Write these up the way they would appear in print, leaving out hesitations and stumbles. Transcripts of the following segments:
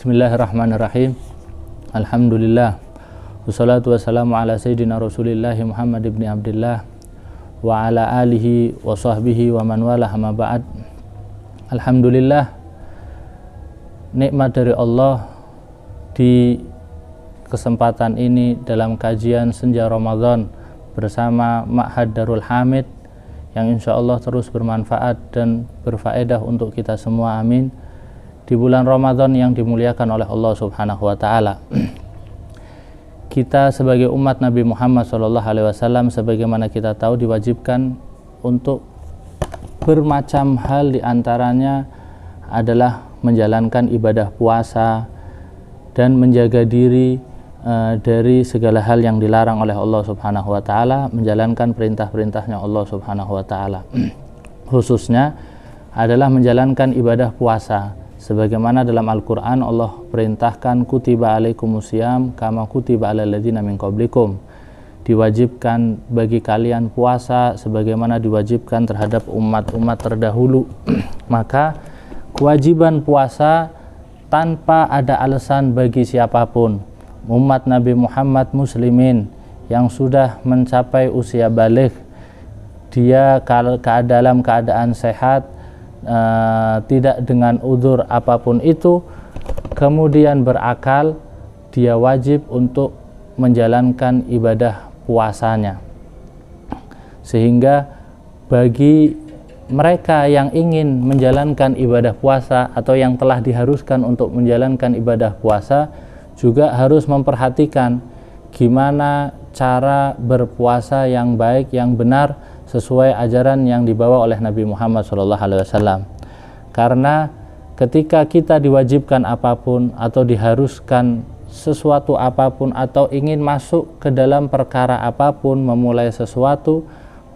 Bismillahirrahmanirrahim. Alhamdulillah. Wassalatu wassalamu ala sayyidina Rasulillahi Muhammad ibn Abdullah wa ala alihi wa sahbihi wa man walah, amma ba'd. Alhamdulillah, nikmat dari Allah di kesempatan ini dalam kajian Senja Ramadan bersama Ma'had Darul Hamid yang insya Allah terus bermanfaat dan berfaedah untuk kita semua, amin, di bulan Ramadan yang dimuliakan oleh Allah Subhanahu wa Ta'ala. Kita sebagai umat Nabi Muhammad SAW, sebagaimana kita tahu, diwajibkan untuk bermacam hal, diantaranya adalah menjalankan ibadah puasa dan menjaga diri dari segala hal yang dilarang oleh Allah Subhanahu wa Ta'ala, menjalankan perintah-perintahnya Allah Subhanahu wa Ta'ala. Khususnya adalah menjalankan ibadah puasa, sebagaimana dalam Al-Quran Allah perintahkan kutiba alaikumusiyam kama kutiba alal ladzina min qablikum, diwajibkan bagi kalian puasa sebagaimana diwajibkan terhadap umat-umat terdahulu. Maka kewajiban puasa tanpa ada alasan bagi siapapun, umat Nabi Muhammad muslimin yang sudah mencapai usia baligh, dia dalam keadaan sehat, tidak dengan udzur apapun itu, kemudian berakal, dia wajib untuk menjalankan ibadah puasanya. Sehingga bagi mereka yang ingin menjalankan ibadah puasa atau yang telah diharuskan untuk menjalankan ibadah puasa, juga harus memperhatikan gimana cara berpuasa yang baik, yang benar, sesuai ajaran yang dibawa oleh Nabi Muhammad SAW. Karena ketika kita diwajibkan apapun atau diharuskan sesuatu apapun atau ingin masuk ke dalam perkara apapun, memulai sesuatu,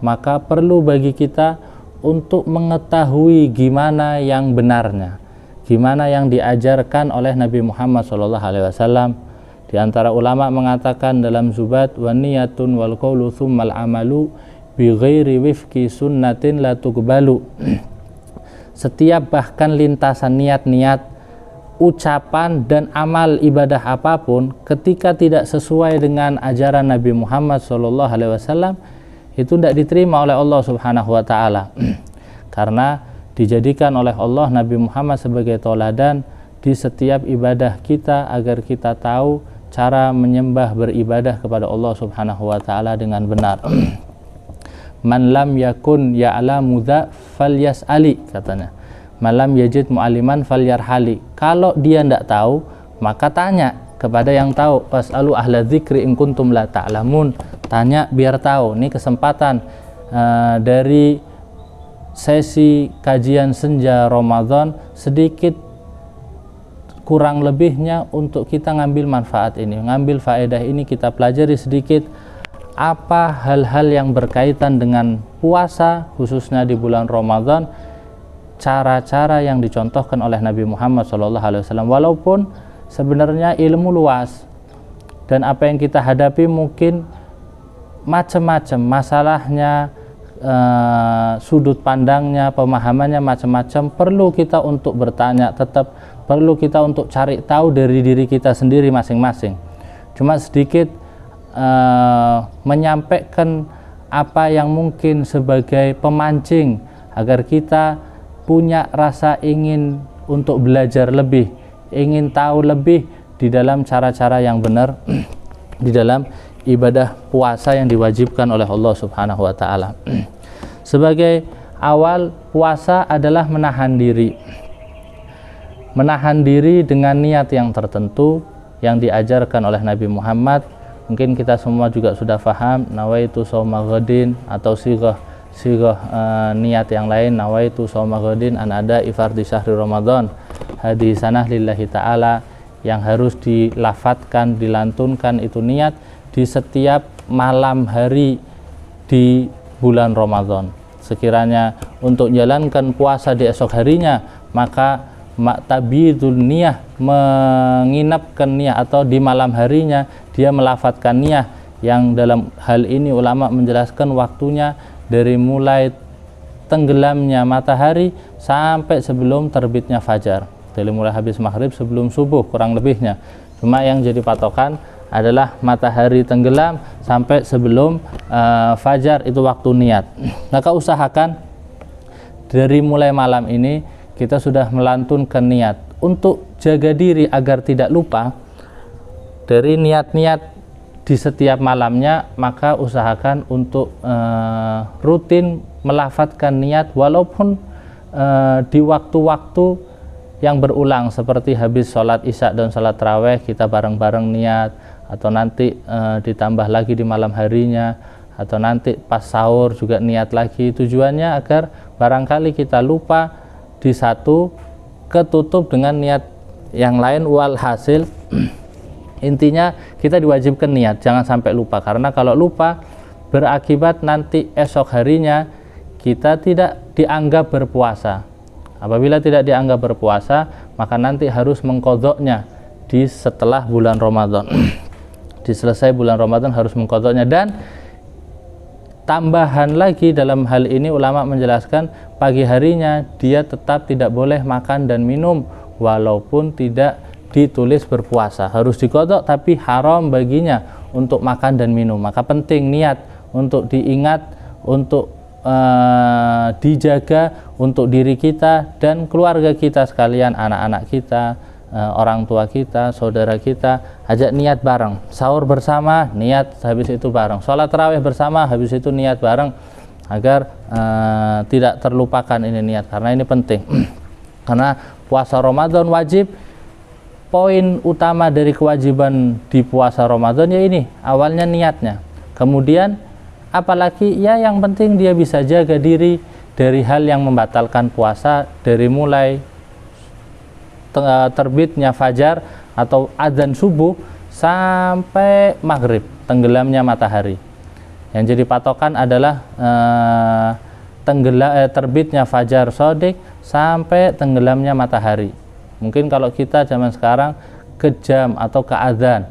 maka perlu bagi kita untuk mengetahui gimana yang benarnya, gimana yang diajarkan oleh Nabi Muhammad SAW. Di antara ulama mengatakan dalam Zubat, wa niyatun wal qawlu thummal amalu bi ghairi wifqi sunnatin la tuqbalu. Setiap bahkan lintasan niat-niat, ucapan dan amal ibadah apapun, ketika tidak sesuai dengan ajaran Nabi Muhammad SAW, itu tidak diterima oleh Allah Subhanahu wa Ta'ala. Karena dijadikan oleh Allah Nabi Muhammad sebagai tauladan di setiap ibadah kita, agar kita tahu cara menyembah, beribadah kepada Allah Subhanahu wa Ta'ala dengan benar. Man lam yakun ya'lamu dza falyas'ali, katanya. Man lam yajid mu'aliman falyarhali. Kalau dia tidak tahu, maka tanya kepada yang tahu. Fas'alu ahla dzikri in kuntum la ta'lamun. Tanya biar tahu. Ini kesempatan dari sesi kajian Senja Ramadan, sedikit kurang lebihnya untuk kita ngambil manfaat ini, ngambil faedah ini, kita pelajari sedikit apa hal-hal yang berkaitan dengan puasa, khususnya di bulan Ramadan, cara-cara yang dicontohkan oleh Nabi Muhammad SAW. Walaupun sebenarnya ilmu luas dan apa yang kita hadapi mungkin macam-macam masalahnya, sudut pandangnya, pemahamannya macam-macam, perlu kita untuk bertanya, tetap perlu kita untuk cari tahu dari diri kita sendiri masing-masing. Cuma sedikit menyampaikan apa yang mungkin sebagai pemancing agar kita punya rasa ingin untuk belajar lebih, ingin tahu lebih di dalam cara-cara yang benar di dalam ibadah puasa yang diwajibkan oleh Allah Subhanahu wa Ta'ala. Sebagai awal, puasa adalah menahan diri. Menahan diri dengan niat yang tertentu yang diajarkan oleh Nabi Muhammad. Mungkin kita semua juga sudah faham, nawaitu shauma ghadin, atau sighah niat yang lain, nawaitu shauma ghadin an ada ifardi syahri Ramadan, hadisanah lillahi ta'ala, yang harus dilafatkan, dilantunkan itu niat di setiap malam hari di bulan Ramadan. Sekiranya untuk menjalankan puasa di esok harinya, maka maktabidul niyah, menginapkan niyah, atau di malam harinya dia melafatkan niyah, yang dalam hal ini ulama menjelaskan waktunya dari mulai tenggelamnya matahari sampai sebelum terbitnya fajar. dari mulai habis maghrib sebelum subuh kurang lebihnya. Cuma yang jadi patokan adalah matahari tenggelam sampai sebelum fajar, itu waktu niat. Maka usahakan dari mulai malam ini kita sudah melantunkan niat untuk jaga diri agar tidak lupa dari niat-niat di setiap malamnya. Maka usahakan untuk rutin melafadzkan niat walaupun di waktu-waktu yang berulang, seperti habis sholat isya dan sholat taraweh kita bareng-bareng niat, atau nanti ditambah lagi di malam harinya, atau nanti pas sahur juga niat lagi. Tujuannya agar barangkali kita lupa di satu, ketutup dengan niat yang lain. Walhasil intinya kita diwajibkan niat, jangan sampai lupa, karena kalau lupa berakibat nanti esok harinya kita tidak dianggap berpuasa. Apabila tidak dianggap berpuasa, maka nanti harus mengqadha'nya di setelah bulan Ramadan. Di selesai bulan Ramadan harus mengqadha'nya. Dan tambahan lagi dalam hal ini ulama menjelaskan, pagi harinya dia tetap tidak boleh makan dan minum walaupun tidak ditulis berpuasa. Harus diqadha', tapi haram baginya untuk makan dan minum. Maka penting niat untuk diingat, untuk dijaga untuk diri kita dan keluarga kita sekalian, anak-anak kita, orang tua kita, saudara kita. Ajak niat bareng, sahur bersama, niat habis itu bareng, sholat tarawih bersama, habis itu niat bareng, agar tidak terlupakan ini niat, karena ini penting. Karena puasa Ramadan wajib, poin utama dari kewajiban di puasa Ramadan ya ini, awalnya niatnya, kemudian apalagi ya yang penting dia bisa jaga diri dari hal yang membatalkan puasa, dari mulai terbitnya fajar atau adzan subuh sampai maghrib, tenggelamnya matahari. Yang jadi patokan adalah terbitnya fajar shadiq sampai tenggelamnya matahari. Mungkin kalau kita zaman sekarang ke jam atau ke adzan,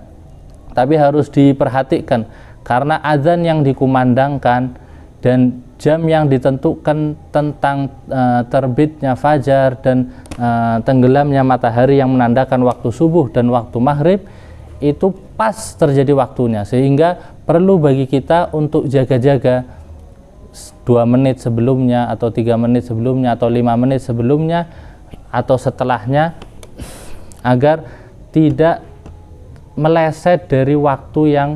tapi harus diperhatikan, karena azan yang dikumandangkan dan jam yang ditentukan tentang terbitnya fajar dan tenggelamnya matahari yang menandakan waktu subuh dan waktu maghrib itu pas terjadi waktunya, sehingga perlu bagi kita untuk jaga-jaga 2 menit sebelumnya atau 3 menit sebelumnya atau 5 menit sebelumnya atau setelahnya, agar tidak meleset dari waktu yang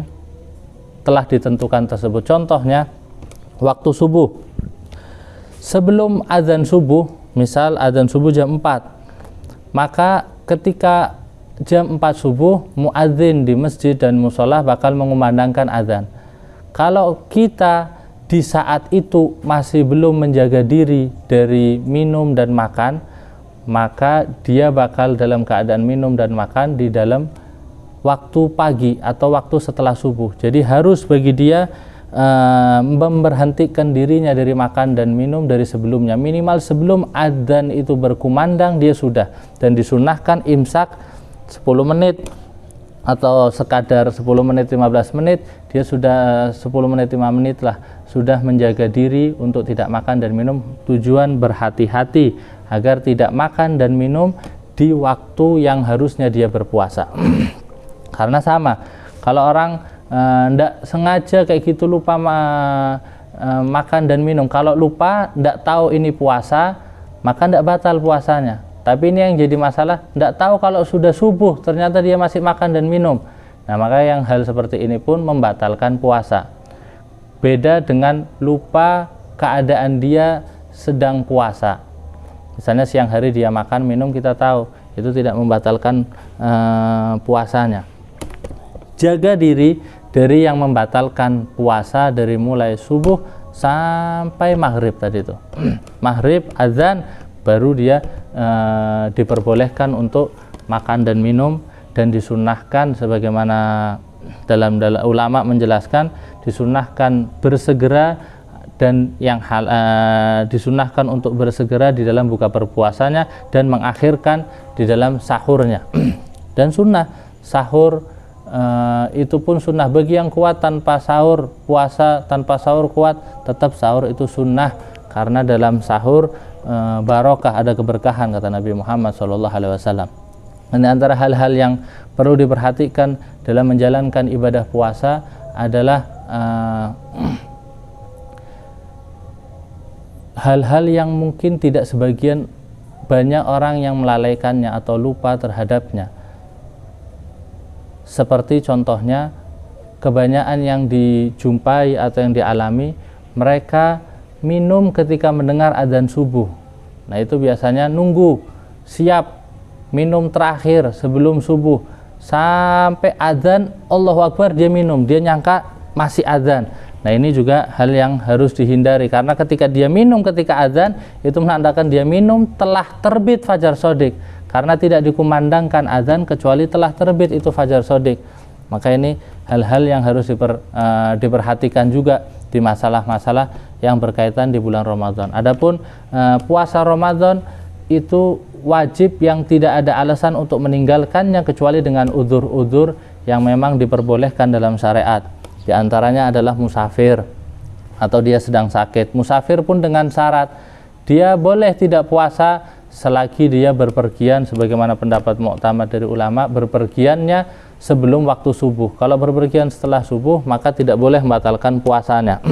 telah ditentukan tersebut. Contohnya waktu subuh, sebelum azan subuh, misal azan subuh jam 4, maka ketika jam 4 subuh muadzin di masjid dan musola bakal mengumandangkan azan. Kalau kita di saat itu masih belum menjaga diri dari minum dan makan, maka dia bakal dalam keadaan minum dan makan di dalam waktu pagi atau waktu setelah subuh. Jadi harus bagi dia memberhentikan dirinya dari makan dan minum dari sebelumnya, minimal sebelum adzan itu berkumandang dia sudah. Dan disunahkan imsak 10 menit atau sekadar 10 menit 15 menit, dia sudah 10 menit 5 menit lah sudah menjaga diri untuk tidak makan dan minum. Tujuan berhati-hati agar tidak makan dan minum di waktu yang harusnya dia berpuasa. Karena sama, kalau orang ndak sengaja kayak gitu lupa makan dan minum, kalau lupa ndak tahu ini puasa, maka ndak batal puasanya. Tapi ini yang jadi masalah, ndak tahu kalau sudah subuh ternyata dia masih makan dan minum. Nah, maka yang hal seperti ini pun membatalkan puasa. Beda dengan lupa keadaan dia sedang puasa. Misalnya siang hari dia makan minum, kita tahu itu tidak membatalkan puasanya. Jaga diri dari yang membatalkan puasa dari mulai subuh sampai maghrib tadi itu. Maghrib azan baru dia diperbolehkan untuk makan dan minum, dan disunahkan sebagaimana dalam ulama menjelaskan, disunahkan bersegera, dan yang disunahkan untuk bersegera di dalam buka berpuasanya dan mengakhirkan di dalam sahurnya. Dan sunnah sahur itu pun sunnah bagi yang kuat tanpa sahur, puasa tanpa sahur kuat, tetap sahur itu sunnah, karena dalam sahur barokah, ada keberkahan kata Nabi Muhammad SAW. Dan antara hal-hal yang perlu diperhatikan dalam menjalankan ibadah puasa adalah hal-hal yang mungkin tidak sebagian banyak orang yang melalaikannya atau lupa terhadapnya. Seperti contohnya, kebanyakan yang dijumpai atau yang dialami, mereka minum ketika mendengar adzan subuh. Nah, itu biasanya nunggu siap minum terakhir sebelum subuh sampai adzan Allahu Akbar dia minum, dia nyangka masih adzan. Nah, ini juga hal yang harus dihindari, karena ketika dia minum ketika adzan itu menandakan dia minum telah terbit fajar shodiq, karena tidak dikumandangkan adzan kecuali telah terbit itu fajar shodiq. Maka ini hal-hal yang harus diperhatikan juga di masalah-masalah yang berkaitan di bulan Ramadan. Adapun puasa Ramadan itu wajib yang tidak ada alasan untuk meninggalkannya kecuali dengan udzur-udzur yang memang diperbolehkan dalam syariat. Di antaranya adalah musafir atau dia sedang sakit. Musafir pun dengan syarat dia boleh tidak puasa selagi dia berpergian, sebagaimana pendapat mu'tamad dari ulama, berpergiannya sebelum waktu subuh. Kalau berpergian setelah subuh maka tidak boleh membatalkan puasanya.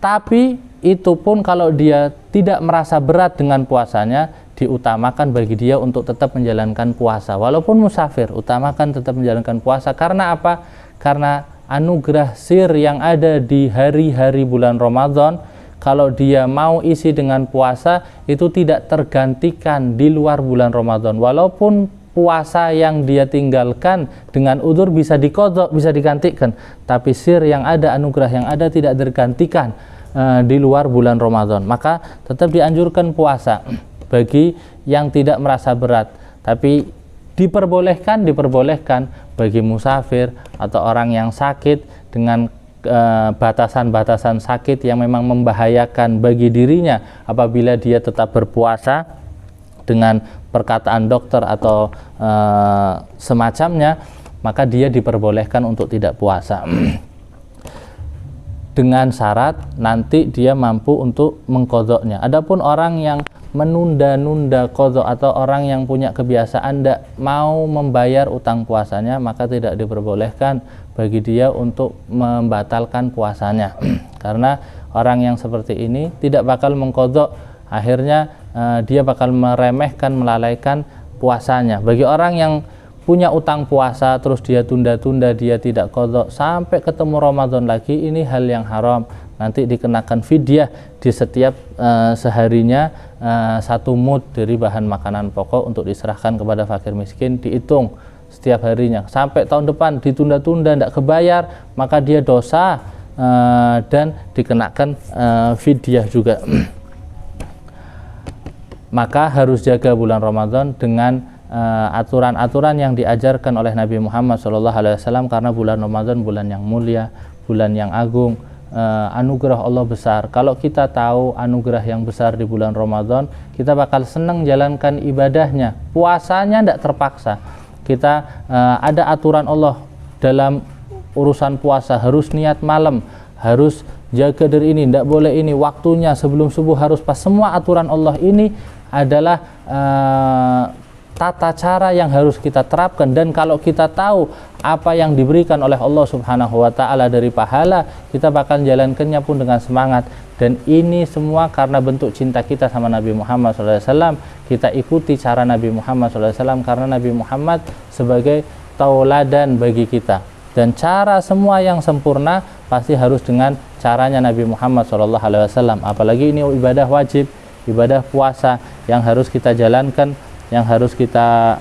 Tapi itu pun kalau dia tidak merasa berat dengan puasanya, diutamakan bagi dia untuk tetap menjalankan puasa. Walaupun musafir, utamakan tetap menjalankan puasa. Karena apa? Karena anugerah sir yang ada di hari-hari bulan Ramadan, kalau dia mau isi dengan puasa, itu tidak tergantikan di luar bulan Ramadan. Walaupun puasa yang dia tinggalkan dengan udzur bisa diqadha, bisa digantikan, tapi sir yang ada, anugerah yang ada tidak tergantikan di luar bulan Ramadan. Maka tetap dianjurkan puasa bagi yang tidak merasa berat, tapi diperbolehkan bagi musafir atau orang yang sakit dengan batasan-batasan sakit yang memang membahayakan bagi dirinya. Apabila dia tetap berpuasa dengan perkataan dokter atau semacamnya, maka dia diperbolehkan untuk tidak puasa dengan syarat nanti dia mampu untuk mengqadhanya. Adapun orang yang menunda-nunda qadha atau orang yang punya kebiasaan tidak mau membayar utang puasanya, maka tidak diperbolehkan bagi dia untuk membatalkan puasanya. Karena orang yang seperti ini tidak bakal mengqadha, akhirnya dia bakal meremehkan, melalaikan puasanya. Bagi orang yang punya utang puasa terus dia tunda-tunda, dia tidak qadha sampai ketemu Ramadan lagi, ini hal yang haram. Nanti dikenakan fidyah di setiap seharinya 1 mud dari bahan makanan pokok untuk diserahkan kepada fakir miskin, dihitung setiap harinya. Sampai tahun depan ditunda-tunda tidak kebayar, maka dia dosa dan dikenakan fidyah juga. Maka harus jaga bulan Ramadan dengan aturan-aturan yang diajarkan oleh Nabi Muhammad SAW, karena bulan Ramadan bulan yang mulia, bulan yang agung, anugerah Allah besar. Kalau kita tahu anugerah yang besar di bulan Ramadan, kita bakal senang jalankan ibadahnya. Puasanya tidak terpaksa. Kita ada aturan Allah dalam urusan puasa, harus niat malam, harus jaga dari ini, tidak boleh ini, waktunya sebelum subuh harus pas. Semua aturan Allah ini adalah tata cara yang harus kita terapkan, dan kalau kita tahu apa yang diberikan oleh Allah Subhanahu wa Ta'ala dari pahala, kita bakal jalankannya pun dengan semangat. Dan ini semua karena bentuk cinta kita sama Nabi Muhammad SAW. Kita ikuti cara Nabi Muhammad SAW karena Nabi Muhammad sebagai tauladan bagi kita, dan cara semua yang sempurna pasti harus dengan caranya Nabi Muhammad SAW. Apalagi ini ibadah wajib, ibadah puasa yang harus kita jalankan, yang harus kita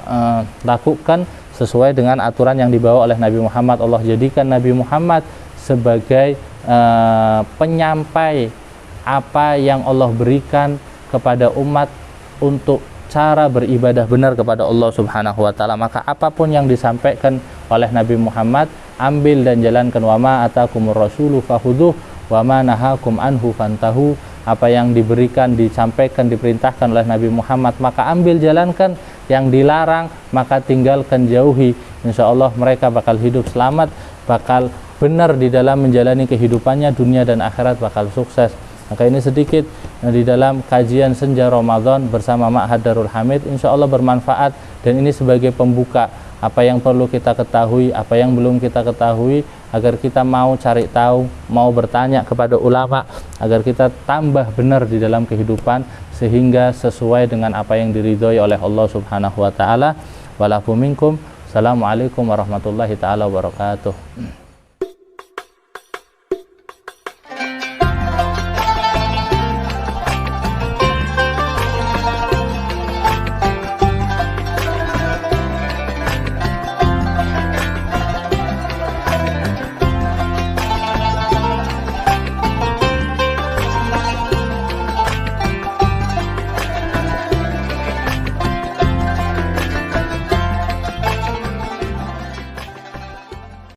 lakukan sesuai dengan aturan yang dibawa oleh Nabi Muhammad. Allah jadikan Nabi Muhammad sebagai penyampai apa yang Allah berikan kepada umat untuk cara beribadah benar kepada Allah Subhanahu wa Ta'ala. Maka apapun yang disampaikan oleh Nabi Muhammad, ambil dan jalankan. Wa ma atakumur rasulu fakhudhuh wa ma nahakum anhu fantahu. Apa yang diberikan, disampaikan, diperintahkan oleh Nabi Muhammad, maka ambil, jalankan. Yang dilarang maka tinggalkan, jauhi. Insya Allah mereka bakal hidup selamat, bakal benar di dalam menjalani kehidupannya, dunia dan akhirat bakal sukses. Maka ini sedikit di dalam kajian Senja Ramadan bersama Ma'had Darul Hamid, insya Allah bermanfaat, dan ini sebagai pembuka apa yang perlu kita ketahui, apa yang belum kita ketahui, agar kita mau cari tahu, mau bertanya kepada ulama, agar kita tambah benar di dalam kehidupan sehingga sesuai dengan apa yang diridhoi oleh Allah Subhanahu wa taala. Walafu minkum. Assalamualaikum warahmatullahi taala wabarakatuh.